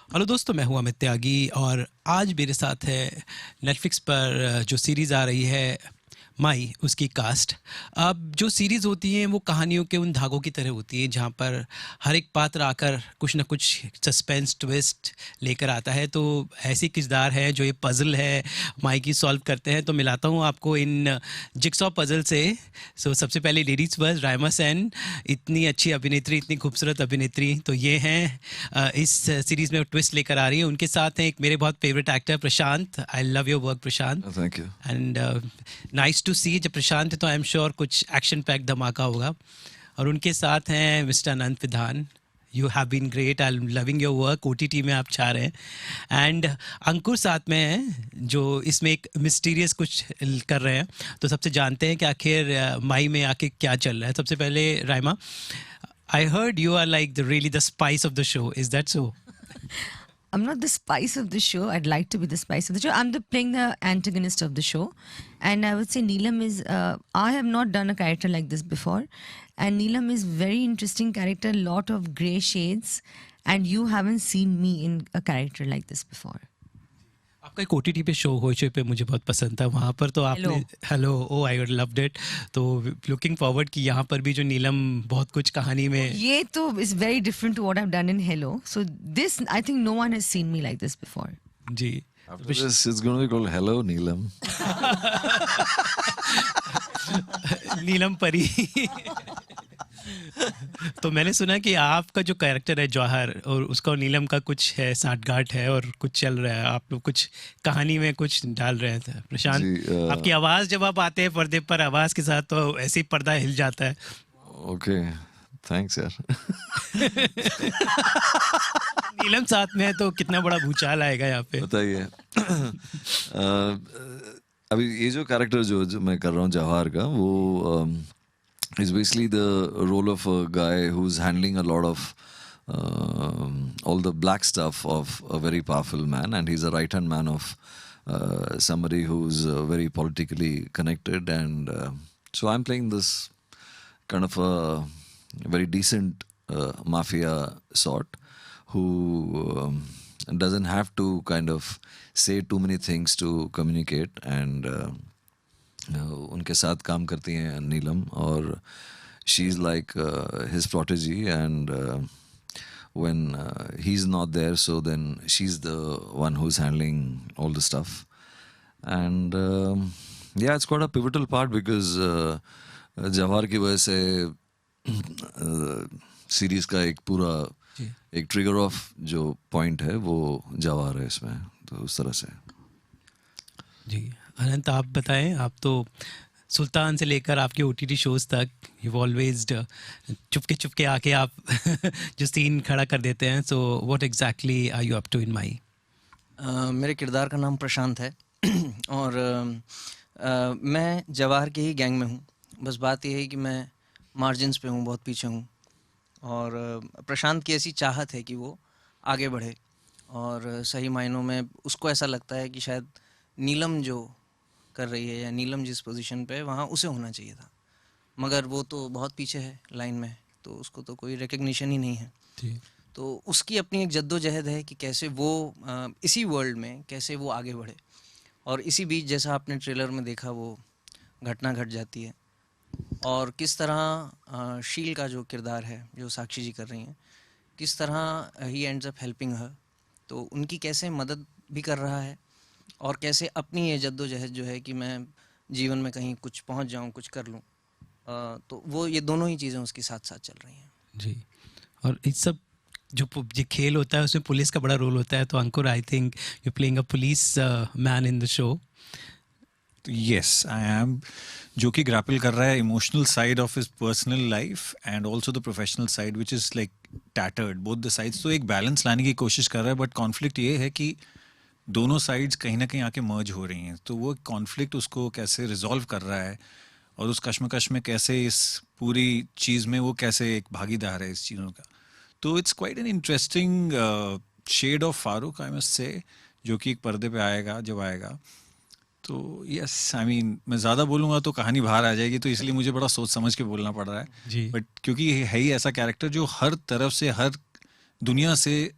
Hello दोस्तों, मैं हूं अमित त्यागी और आज मेरे साथ है नेटफ्लिक्स पर जो सीरीज़ आ रही है माई, उसकी कास्ट। अब जो सीरीज़ होती हैं वो कहानियों के उन धागों की तरह होती हैं जहाँ पर हर एक पात्र आकर कुछ ना कुछ सस्पेंस ट्विस्ट लेकर आता है। तो ऐसी किरदार है जो ये पज़ल है माई की सॉल्व करते हैं। तो मिलाता हूँ आपको इन जिक्सॉ पज़ल से। सबसे पहले लेडीज़ फर्स्ट, राइमा सेन, इतनी अच्छी अभिनेत्री, इतनी खूबसूरत अभिनेत्री। तो ये हैं इस सीरीज़ में ट्विस्ट लेकर आ रही है। उनके साथ हैं एक मेरे बहुत favourite actor Prashant. I love your work Prashant. Thank you. And nice to see. जब प्रशांत है तो आई एम श्योर कुछ एक्शन पैक धमाका होगा। और उनके साथ हैं mister Anant Vidhaan. You have been great, I am loving your work. OTT में आप छा रहे हैं। एंड अंकुर साथ में हैं जो इसमें एक मिस्टीरियस कुछ कर रहे हैं। तो सबसे जानते हैं कि आखिर माई में आके क्या चल रहा है। सबसे पहले Raima, I heard you are like the really the spice of the show, is that so? I'm not the spice of the show. I'd like to be the spice of the show. I'm playing the antagonist of the show. And I would say Neelam is, I have not done a character like this before. And Neelam is very interesting character, lot of grey shades. And you haven't seen me in a character like this before. आपका एक OTT पे show हो पे मुझे बहुत पसंद था। वहाँ पर तो आपने hello, oh I loved it. तो लुकिंग फॉरवर्ड कि यहाँ पर भी जो नीलम बहुत कुछ कहानी में ये तो is very different to what I've done in Hello. So this, I think no one has seen me like this before. Ji. After this, it's going to be called Hello Neelam. नीलम परी। तो मैंने सुना कि आपका जो character है जौहर, और उसका और नीलम का कुछ है साठगांठ है और कुछ चल रहा है। आप लोग कुछ कहानी में कुछ डाल रहे थे प्रशांत। आपकी आवाज़ जब आप आते हैं पर्दे पर, आवाज़ के साथ तो ऐसे ही पर्दा हिल जाता है। ओके, थैंक्स यार। नीलम साथ में है तो कितना बड़ा भूचाल आएगा यहाँ पे। बताइए। अभी ये जो कैरेक्टर जो मैं कर रहा हूँ जवाहर का, वो is basically the role of a guy who's handling a lot of all the black stuff of a very powerful man, and he's a right-hand man of somebody who's very politically connected, and so I'm playing this kind of a very decent mafia sort who doesn't have to kind of say too many things to communicate, and उनके साथ काम करती हैं नीलम, और she is like his protege, and when he's not there, so then she's the one who's handling all the stuff, and yeah, it's quite a pivotal part because Jawahar की वजह से series का एक पूरा एक ट्रिगर ऑफ जो point है वो जवाहर है इसमें, तो उस तरह से। जी अनंत, आप बताएं। आप तो सुल्तान से लेकर आपके OTT शोज़ तक यू ऑलवेज चुपके चुपके आके आप जो सीन खड़ा कर देते हैं। So what exactly are you up to in my? मेरे किरदार का नाम प्रशांत है और मैं जवाहर के ही गैंग में हूँ। बस बात यह है कि मैं मार्जिन्स पे हूँ, बहुत पीछे हूँ, और प्रशांत की ऐसी चाहत है कि वो आगे बढ़े, और सही मायनों में उसको ऐसा लगता है कि शायद नीलम जो कर रही है या नीलम जिस पोजीशन पे है वहाँ उसे होना चाहिए था, मगर वो तो बहुत पीछे है लाइन में, तो उसको तो कोई रिकग्निशन ही नहीं है। तो उसकी अपनी एक जद्दोजहद है कि कैसे वो इसी वर्ल्ड में कैसे वो आगे बढ़े, और इसी बीच जैसा आपने ट्रेलर में देखा वो घटना घट जाती है, और किस तरह शील का जो किरदार है जो साक्षी जी कर रही हैं, किस तरह he ends up helping her, तो उनकी कैसे मदद भी कर रहा है, और कैसे अपनी ये जद्दोजहद जो है कि मैं जीवन में कहीं कुछ पहुंच जाऊं, कुछ कर लूं, तो वो ये दोनों ही चीज़ें उसके साथ साथ चल रही हैं। जी, और इस सब जो खेल होता है उसमें पुलिस का बड़ा रोल होता है। तो Ankur, I think you playing a police man in the show. Yes, I am, जो कि ग्रैपल कर रहा है emotional side of his personal life and also the professional side which is like tattered, both the sides. तो एक balance लाने की कोशिश कर रहा है, बट कॉन्फ्लिक्ट ये है कि दोनों साइड्स कहीं ना कहीं आके मर्ज हो रही हैं, तो वो कॉन्फ्लिक्ट उसको कैसे रिजॉल्व कर रहा है, और उस कश्मकश में कैसे इस पूरी चीज़ में वो कैसे एक भागीदार है इस चीज़ों का। तो it's quite an interesting shade of Farooq, I must say, जो कि एक पर्दे पे आएगा जब आएगा। तो यस, आई मीन मैं ज़्यादा बोलूँगा तो कहानी बाहर आ जाएगी, तो इसलिए मुझे बड़ा सोच समझ के बोलना पड़ रहा है। जी, बट क्योंकि ये है ही ऐसा कैरेक्टर जो हर तरफ से, हर दुनिया से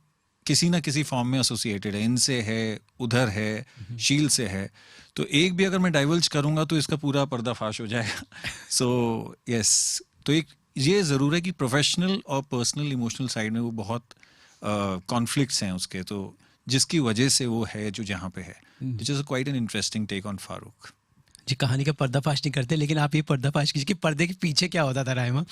किसी ना किसी फॉर्म में एसोसिएटेड है, इनसे है, उधर है, शील से है, तो एक भी अगर मैं डाइवर्ज करूंगा तो इसका पूरा पर्दाफाश हो जाएगा। सो यस, तो एक ये ज़रूर है कि प्रोफेशनल और पर्सनल इमोशनल साइड में वो बहुत कॉन्फ्लिक्ट्स हैं उसके, तो जिसकी वजह से वो है जो जहाँ पे है, which is quite an interesting take on Farooq. जी, कहानी का पर्दाफाश नहीं करते, लेकिन आप ये पर्दाफाश कीजिए कि पर्दे के पीछे क्या होता था राइमा,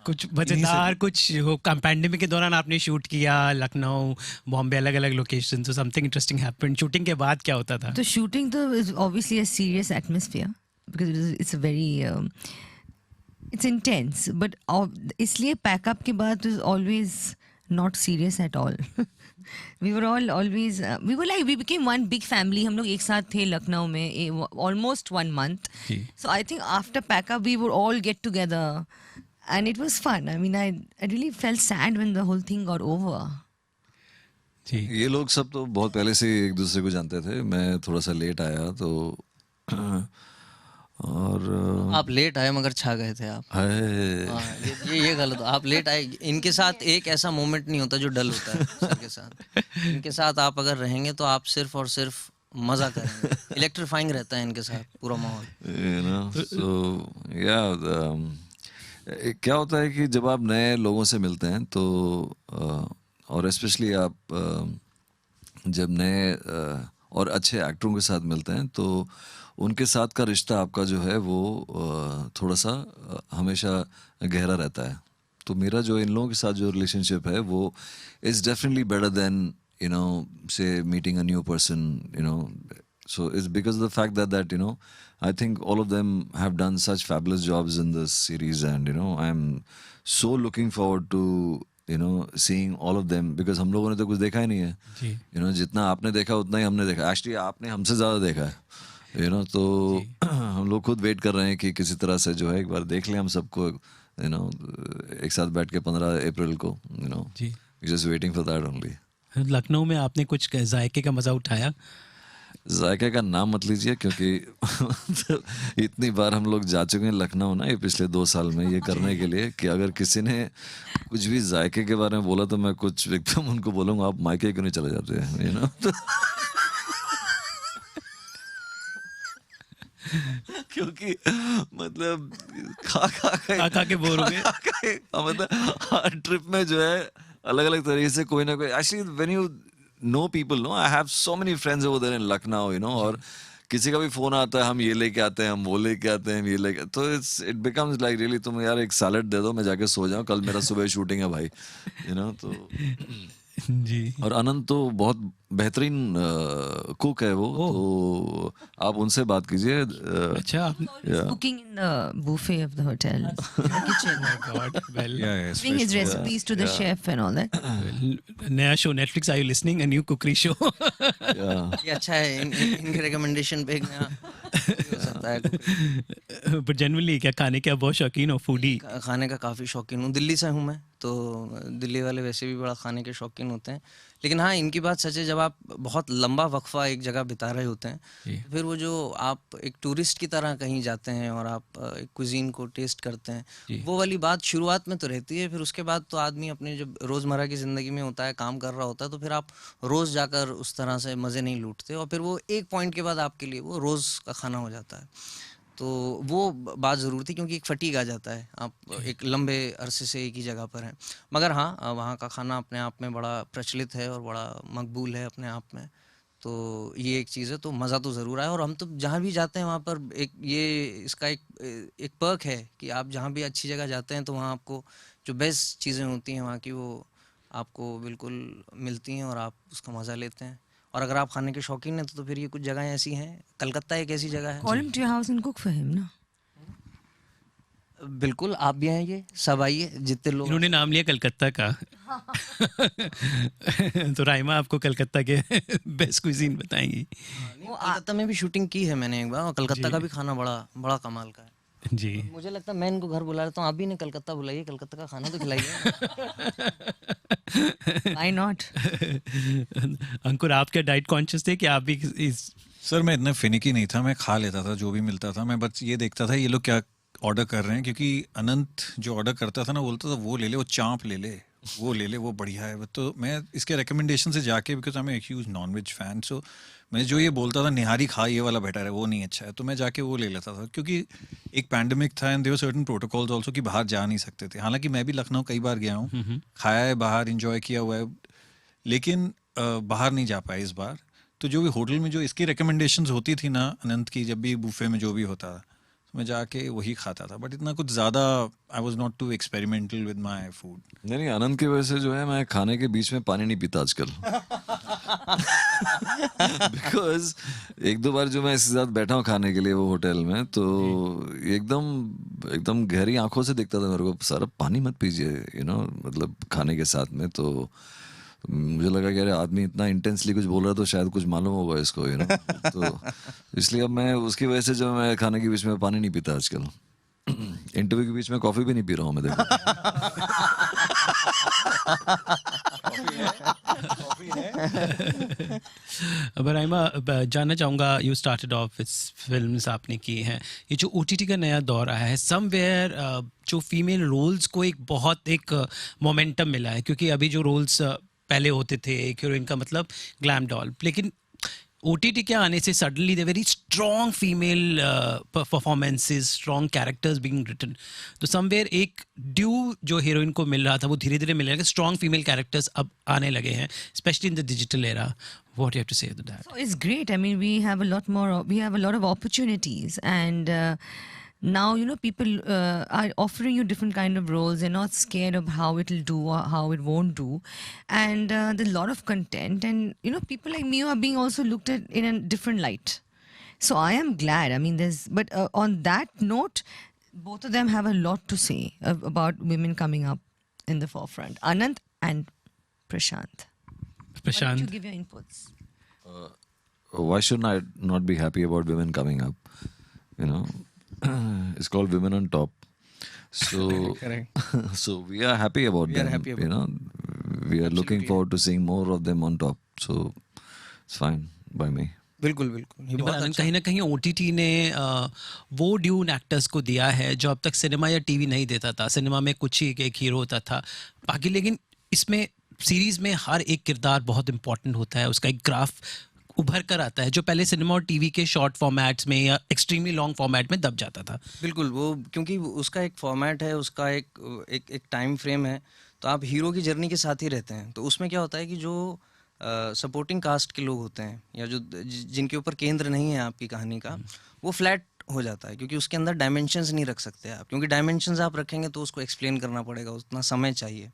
कुछ मजेदार, कुछ वो पैंडेमिक के दौरान आपने शूट किया लखनऊ, बॉम्बे, अलग अलग लोकेशन, तो समथिंग इंटरेस्टिंग हैपेंड। शूटिंग के बाद क्या होता था? तो शूटिंग तो is obviously a serious atmosphere because it's a very it's intense, but इसलिए पैकअप के बाद was always not serious at all. We were all always we became one big family. हम लोग एक साथ थे लखनऊ में almost 1 month. So I think after packup we would all get together and it was fun. I mean I really felt sad when the whole thing got over. जी, ये लोग सब तो बहुत पहले से एक दूसरे को जानते थे, मैं थोड़ा सा लेट आया तो और आप लेट आए मगर छा गए थे आप। हाय, हाँ, ये गलत। आप लेट आए, इनके साथ एक ऐसा मोमेंट नहीं होता जो डल होता है सर के साथ। इनके साथ आप अगर रहेंगे तो आप सिर्फ और सिर्फ मजा करेंगे। इलेक्ट्रीफाइंग रहता है इनके साथ पूरा माहौल। you know, so yeah, क्या होता है कि जब आप नए लोगों से मिलते हैं तो और स्पेशली आप जब नए और अच्छे एक्टरों के साथ मिलते हैं तो उनके साथ का रिश्ता आपका जो है वो थोड़ा सा हमेशा गहरा रहता है। तो मेरा जो इन लोगों के साथ जो रिलेशनशिप है वो is definitely better than you know say meeting a new person, you know, so it's because of the fact that you know I think all of them have done such fabulous jobs in this series, and you know I'm so looking forward to you know seeing all of them because हम लोगों ने तो कुछ देखा ही नहीं है, जी, you know, जितना आपने देखा उतना ही हमने देखा, एक्चुअली आपने हमसे ज़्यादा देखा है, you know, तो हम लोग खुद वेट कर रहे हैं कि किसी तरह से जो है एक बार देख लें हम सबको, you know, एक साथ बैठ के 15 अप्रैल को, you know, ji. just waiting for that only. Lucknow में आपने कुछ जायके का मजा उठाया? जायके का नाम मत लीजिए क्योंकि इतनी बार हम लोग जा चुके हैं लखनऊ ना ये पिछले 2 साल में ये करने के लिए कि अगर किसी ने कुछ भी जायके के बारे में बोला तो मैं कुछ एकदम उनको बोलूँगा आप मायके क्यों नहीं चले जाते हैं, यू नो। क्योंकि मतलब खा के बोर हो गए। मतलब हर ट्रिप में जो है अलग अलग तरीके से कोई ना कोई, actually when you know people, no, I have so many friends over there in Lucknow, you know, और किसी का भी फोन आता है हम ये लेके आते हैं, हम वो लेके आते हैं, ये लेके, तो इट बिकम्स लाइक रियली तुम यार एक सैलेड दे दो मैं जाके सो जाऊं, कल मेरा सुबह शूटिंग है भाई, यू नो। तो जी, और अनंत तो बहुत बेहतरीन कुक है वो, तो आप उनसे बात कीजिए। अच्छा, आप Yeah. Cooking in the buffet of the hotel, the kitchen. God well, Giving his recipes to the chef and all that. नया show Netflix, are you listening, a new cookery show? Yeah. ये अच्छा है, इनके recommendation पे एक नया हो सकता है। बट जनरली क्या खाने के आप बहुत शौकीन हो, फूडी? खाने का काफ़ी शौकीन हूँ, दिल्ली से हूँ मैं, तो दिल्ली वाले वैसे भी बड़ा खाने के शौकीन होते हैं। लेकिन हाँ, इनकी बात सच है, जब आप बहुत लंबा वक्फा एक जगह बिता रहे होते हैं तो फिर वो जो आप एक टूरिस्ट की तरह कहीं जाते हैं और आप एक कुजीन को टेस्ट करते हैं, वो वाली बात शुरुआत में तो रहती है, फिर उसके बाद तो आदमी अपने जब रोज़मर्रा की ज़िंदगी में होता है, काम कर रहा होता है, तो फिर आप रोज़ जाकर उस तरह से मज़े नहीं लूटते, और फिर वो एक पॉइंट के बाद आपके लिए वो रोज़ का खाना हो जाता है। तो वो बात ज़रूर थी, क्योंकि एक फटीग आ जाता है, आप एक लंबे अरसे से एक ही जगह पर हैं। मगर हाँ, वहाँ का खाना अपने आप में बड़ा प्रचलित है और बड़ा मकबूल है अपने आप में, तो ये एक चीज़ है, तो मज़ा तो ज़रूर आया। और हम तो जहाँ भी जाते हैं वहाँ पर एक ये इसका एक पर्क है कि आप जहाँ भी अच्छी जगह जाते हैं तो वहाँ आपको जो बेस्ट चीज़ें होती हैं वहाँ की, वो आपको बिल्कुल मिलती हैं और आप उसका मज़ा लेते हैं। और अगर आप खाने के शौकीन हैं तो फिर ये कुछ जगहें ऐसी हैं, कलकत्ता एक ऐसी जगह है। Call him to your house and cook for him, no? बिल्कुल, आप भी आइए, सब आइए, जितने लोग। इन्होंने नाम लिया कलकत्ता का। तो राइमा आपको कलकत्ता के बेस्ट कुजीन बताएंगी। कलकत्ता में भी शूटिंग की है मैंने एक बार, और कलकत्ता का भी खाना बड़ा बड़ा कमाल का है। जी, मुझे लगता है मैं इनको घर बुला लेता हूँ, आप भी इन्हें कलकत्ता बुलाइए, कलकत्ता का खाना तो खिलाइए। Why not? अंकुर, आप क्या डाइट कॉन्शियस थे कि आप भी इस? सर मैं इतना फिनिकी नहीं था, मैं खा लेता था जो भी मिलता था, मैं बस ये देखता था ये लोग क्या ऑर्डर कर रहे हैं, क्योंकि अनंत जो ऑर्डर करता था ना, बोलता था वो ले ले, वो चांप ले ले, वो ले ले, वो बढ़िया है। तो मैं इसके रिकमेंडेशन से जाके, because I am a huge non veg fan, so मैं जो ये बोलता था निहारी खा ये वाला बेटर है, वो नहीं अच्छा है, तो मैं जाके वो ले लेता था। क्योंकि एक पैंडेमिक था and there were certain protocols also कि बाहर जा नहीं सकते थे। हालांकि मैं भी लखनऊ कई बार गया हूँ, खाया है बाहर, इंजॉय किया हुआ है, लेकिन बाहर नहीं जा पाए इस बार। तो जो भी होटल में जो इसकी रिकमेंडेशंस होती थी ना अनंत की, जब भी बुफे में जो भी होता था, तो मैं जाके वही खाता था। बट इतना कुछ ज़्यादा I was not too experimental with my food. नहीं, आनंद की वजह से जो है मैं खाने के बीच में पानी नहीं पीता आजकल। बिकॉज एक दो बार जो मैं इसके साथ बैठा हूँ खाने के लिए वो होटल में, तो एकदम एकदम गहरी आंखों से देखता था मेरे को, सर पानी मत पीजिए, मतलब खाने के साथ में। तो मुझे लगा कि अरे आदमी इतना इंटेंसली कुछ बोल रहा है तो शायद कुछ मालूम होगा इसको, तो इसलिए अब मैं उसकी वजह से जो मैं खाने के बीच में पानी नहीं पीता आजकल। इंटरव्यू के बीच में कॉफी भी नहीं पी रहा हूँ मैं, देखो। बराइमा, जानना चाहूँगा, यू स्टार्टेड ऑफ इस फिल्म्स आपने की हैं, ये जो ओटीटी का नया दौर आया है, समवेयर जो फीमेल रोल्स को एक मोमेंटम मिला है, क्योंकि अभी जो रोल्स पहले होते थे एक हीरोइन का मतलब ग्लैम डॉल, लेकिन ओटीटी के आने से suddenly the very strong female performances, strong characters being written, तो समवेयर एक ड्यू जो हीरोइन को मिल रहा था वो धीरे धीरे मिलने लगा, स्ट्रॉन्ग फीमेल कैरेक्टर्स अब आने लगे हैं, specially in the digital era. What do you have to say to that? So it's great. I mean, we have a lot of opportunities, and now people are offering you different kind of roles. They're not scared of how it'll do or how it won't do, and there's a lot of content, and people like me are being also looked at in a different light. So I am glad. I mean, but on that note, both of them have a lot to say about women coming up in the forefront. Anand and Prashant. Why don't Prashant. you give your inputs? Why shouldn't I not be happy about women coming up? It's called Women on Top. So, Correct. so we are happy about We them. are happy about We are looking forward to seeing more of them on top. So it's fine by me. बिल्कुल बिल्कुल, ये बहुत अच्छा कहीं ना कहीं OTT ने वो ड्यून एक्टर्स को दिया है जो अब तक सिनेमा या टीवी नहीं देता था. सिनेमा में कुछ ही एक हीरो होता था बाकी, लेकिन इसमें सीरीज में हर एक किरदार बहुत इंपॉर्टेंट होता है, उसका एक ग्राफ उभर कर आता है जो पहले सिनेमा और टीवी के शॉर्ट फॉर्मेट्स में या एक्सट्रीमली लॉन्ग फॉर्मेट में दब जाता था. बिल्कुल. वो क्योंकि उसका एक फॉर्मेट है, उसका एक टाइम फ्रेम है, तो आप हीरो की जर्नी के साथ ही रहते हैं. तो उसमें क्या होता है कि जो सपोर्टिंग कास्ट के लोग होते हैं या जो जिनके ऊपर केंद्र नहीं है आपकी कहानी का, वो फ्लैट हो जाता है, क्योंकि उसके अंदर डायमेंशंस नहीं रख सकते आप, क्योंकि डायमेंशंस आप रखेंगे तो उसको एक्सप्लेन करना पड़ेगा, उतना समय चाहिए.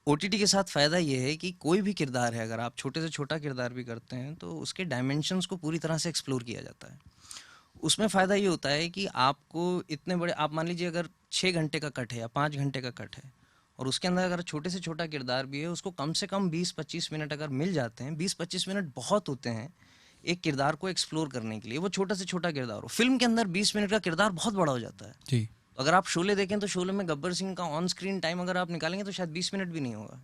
ओटीटी के साथ फ़ायदा ये है कि कोई भी किरदार है, अगर आप छोटे से छोटा किरदार भी करते हैं तो उसके डायमेंशंस को पूरी तरह से एक्सप्लोर किया जाता है. उसमें फ़ायदा ये होता है कि आपको इतने बड़े, आप मान लीजिए अगर 6 घंटे का कट है या 5 घंटे का कट है, और उसके अंदर अगर छोटे से छोटा किरदार भी है, उसको कम से कम 20-25 मिनट अगर मिल जाते हैं, 20-25 मिनट बहुत होते हैं एक किरदार को एक्सप्लोर करने के लिए. वो छोटा से छोटा किरदार हो, फिल्म के अंदर 20 मिनट का किरदार बहुत बड़ा हो जाता है. जी. अगर आप शोले देखें तो शोले में गब्बर सिंह का ऑन स्क्रीन टाइम अगर आप निकालेंगे तो शायद 20 मिनट भी नहीं होगा.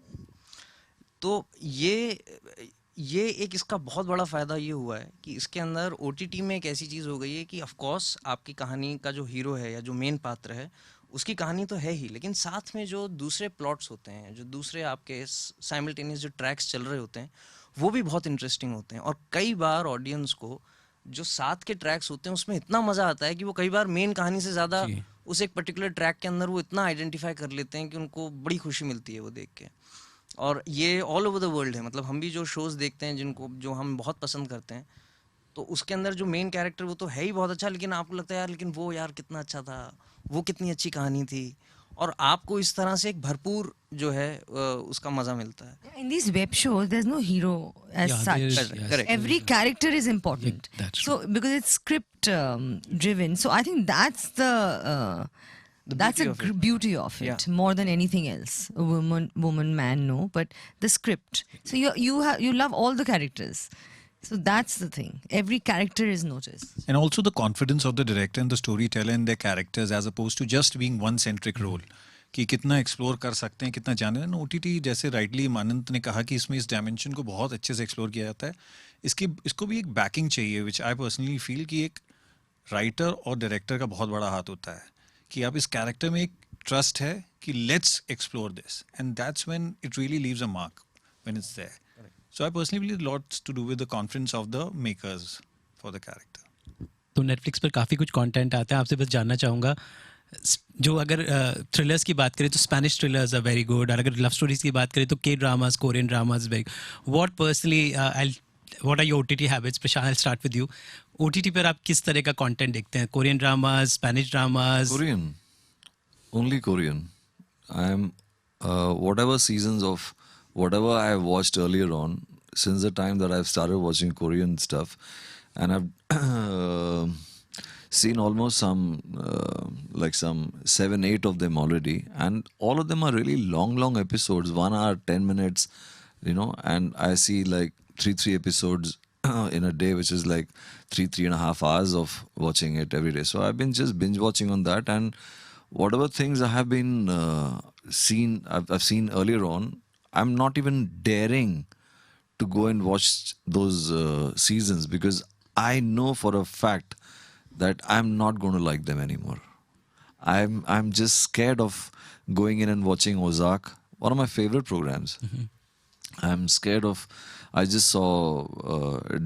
तो ये एक इसका बहुत बड़ा फ़ायदा ये हुआ है कि इसके अंदर ओटीटी में एक ऐसी चीज़ हो गई है कि ऑफ कोर्स आपकी कहानी का जो हीरो है या जो मेन पात्र है उसकी कहानी तो है ही, लेकिन साथ में जो दूसरे प्लॉट्स होते हैं, जो दूसरे आपके साइमल्टेनियस जो ट्रैक्स चल रहे होते हैं, वो भी बहुत इंटरेस्टिंग होते हैं. और कई बार ऑडियंस को जो साथ के ट्रैक्स होते हैं उसमें इतना मज़ा आता है कि वो कई बार मेन कहानी से ज़्यादा उस एक पर्टिकुलर ट्रैक के अंदर वो इतना आइडेंटिफाई कर लेते हैं कि उनको बड़ी खुशी मिलती है वो देख के. और ये ऑल ओवर द वर्ल्ड है, मतलब हम भी जो शोज़ देखते हैं जो हम बहुत पसंद करते हैं, तो उसके अंदर जो मेन कैरेक्टर वो तो है ही बहुत अच्छा, लेकिन आपको लगता है यार लेकिन वो यार कितना अच्छा था, वो कितनी अच्छी कहानी थी, और आपको इस तरह से एक भरपूर जो है उसका मज़ा मिलता है. In these web shows, there's no hero as Yeah, such. there's- yes, Correct. Every character is important. Yeah, that's so because it's script driven, so I think that's the beauty of it. beauty of it Yeah. more than anything else. A woman, man, no, but the script. So you love all the characters. So that's the thing. Every character is noticed. And also the confidence of the director and the storyteller and their characters as opposed to just being one centric role. कि कितना explore कर सकते हैं, कितना जाने. OTT जैसे rightly मानंत ने कहा कि इसमें इस डायमेंशन को बहुत अच्छे से एक्सप्लोर किया जाता है. इसको भी एक बैकिंग चाहिए, विच आई पर्सनली फील कि एक राइटर और डायरेक्टर का बहुत बड़ा हाथ होता है कि आप इस कैरेक्टर में एक ट्रस्ट है कि let's explore this, and that's when it really leaves a mark when it's there. So I personally believe lots to do with the confidence of the makers for the character. तो Netflix पर काफ़ी कुछ content आता है. आपसे बस जानना चाहूँगा, जो अगर थ्रिलर्स की बात करें तो Spanish thrillers are very good, और अगर लव स्टोरीज की बात करें तो K dramas, Korean dramas very. What personally what are your OTT habits? Prashant, I start with you. OTT पर आप किस तरह का कंटेंट देखते हैं? Korean dramas, Spanish dramas? Korean, only Korean. I'm whatever seasons of whatever I watched earlier on, since the time that I've started watching Korean stuff, and I've seen almost some like some 7-8 of them already, and all of them are really long episodes, 1 hour 10 minutes, you know, and I see like three episodes in a day, which is like 3.5 hours of watching it every day. So I've been just binge watching on that, and whatever things I have been I've seen earlier on, I'm not even daring to go and watch those seasons, because I know for a fact that I'm not going to like them anymore. I'm just scared of going in and watching Ozark, one of my favorite programs. I'm scared of. I just saw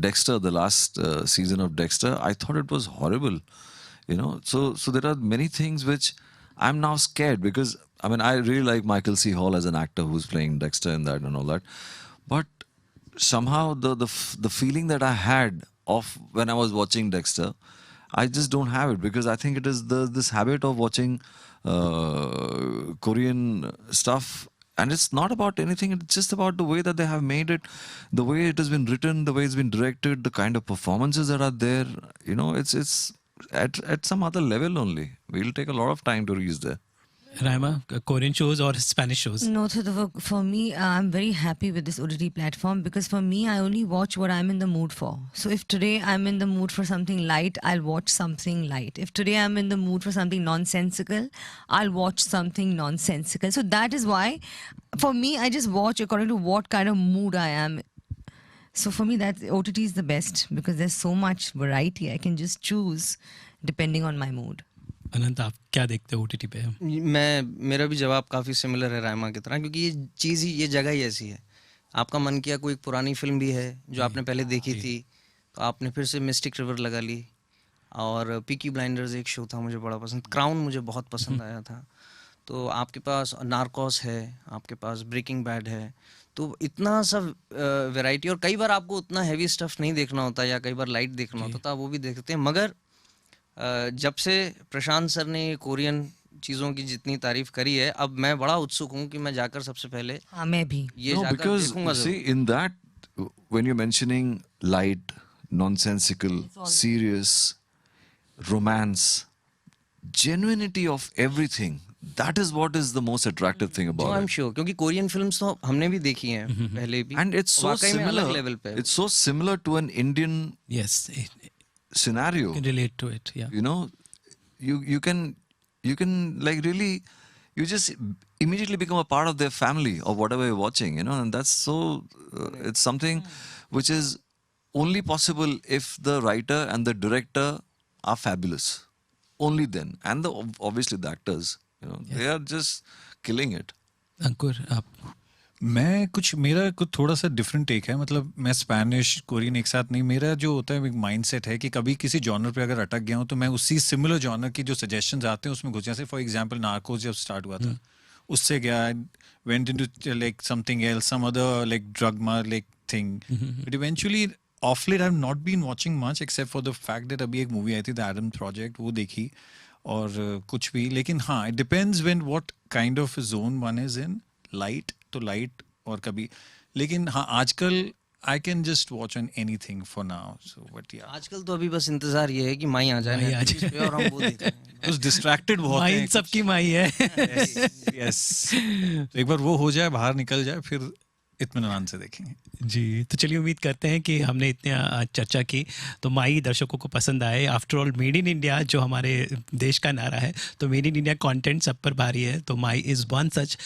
Dexter, the last season of Dexter. I thought it was horrible, you know. So there are many things which I'm now scared, because I mean I really like Michael C. Hall as an actor who's playing Dexter in that and all that, but somehow the feeling that I had of when I was watching Dexter, I just don't have it, because I think it is this habit of watching Korean stuff. And it's not about anything, it's just about the way that they have made it, the way it has been written, the way it's been directed, the kind of performances that are there. You know, it's at some other level only. We'll take a lot of time to reach there. Raima, Korean shows or Spanish shows? No, so for me, I'm very happy with this OTT platform, because for me, I only watch what I'm in the mood for. So if today I'm in the mood for something light, I'll watch something light. If today I'm in the mood for something nonsensical, I'll watch something nonsensical. So that is why, for me, I just watch according to what kind of mood I am. So for me, that OTT is the best, because there's so much variety. I can just choose depending on my mood. अनंत, आप क्या देखते हो OTT पे? मेरा भी जवाब काफ़ी similar है रायमा की तरह, क्योंकि ये चीज़ ही, ये जगह ही ऐसी है. आपका मन किया कोई एक पुरानी फिल्म भी है जो आपने पहले देखी थी, तो आपने फिर से मिस्टिक रिवर लगा ली. और पीकी ब्लाइंडर्स एक शो था, मुझे बड़ा पसंद. क्राउन मुझे बहुत पसंद आया था. तो आपके पास नार्कोस है, आपके पास ब्रेकिंग बैड है. तो इतना सा वैरायटी, और कई बार आपको उतना हैवी स्टफ नहीं देखना होता, या कई बार लाइट देखना होता, तो आप वो भी देखते हैं. मगर जब से प्रशांत सर ने कोरियन चीज़ों की जितनी तारीफ करी है, अब मैं बड़ा उत्सुक हूँ कि मैं जाकर सबसे पहले मैं भी ये No, जाकर because देखूंगा see, ज़रूर. in that, when you're mentioning light, nonsensical, serious, romance, genuinity of everything, that is what is the most attractive thing I about am it. Sure, क्योंकि कोरियन फिल्म्स तो हमने भी देखी हैं पहले भी, And it's so वाकई में अलग similar. लेवल पे. It's so similar to an Indian Yes, I scenario. can relate to it. Yeah. You know, you can like really, you just immediately become a part of their family or whatever you're watching, you know, and that's so it's something which is only possible if the writer and the director are fabulous. Only then, and obviously the actors, you know, they are just killing it. अंकुर, आप? मेरा कुछ थोड़ा सा different take है. मतलब मैं Spanish Korean एक साथ नहीं, मेरा जो होता है एक माइंडसेट है कि कभी किसी जॉनर पे अगर अटक गया हूँ तो मैं उसी सिमिलर जॉनर की जो सजेशंस आते हैं उसमें घुस. जैसे फॉर एग्जांपल नार्कोस जब स्टार्ट हुआ था, उससे गया, went into like something else, some other like drug like thing. But eventually of late I have not been watching much except for the fact that अभी एक मूवी आई थी the Adam project, वो देखी और कुछ भी. लेकिन हाँ, it depends when what kind of zone one is in. Light तो लाइट, और कभी, लेकिन हाँ आजकल I can just watch on anything for now. So but या आजकल तो अभी बस इंतजार ये है कि माई आ जाए माई आ Netflix पे और हम वो देख लें. उस डिस्ट्रैक्टेड बहुत माई हैं. सबकी माई है. यस, तो एक बार वो हो जाए, बाहर निकल जाए, फिर इत्मीनान से देखेंगे. जी, तो चलिए उम्मीद करते हैं कि हमने इतने आज चर्चा की तो माई दर्शकों को पसंद आए. After all made in India जो हमारे देश का नारा है, तो मेड इन इंडिया कंटेंट सब पर भारी है. तो माई इज़ वन सच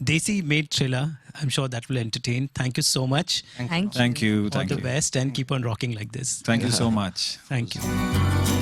देसी made thriller. I am sure that will entertain. Thank you so much. Thank you. Thank you. All the best and keep on rocking like this. Thank you so much. Thank you.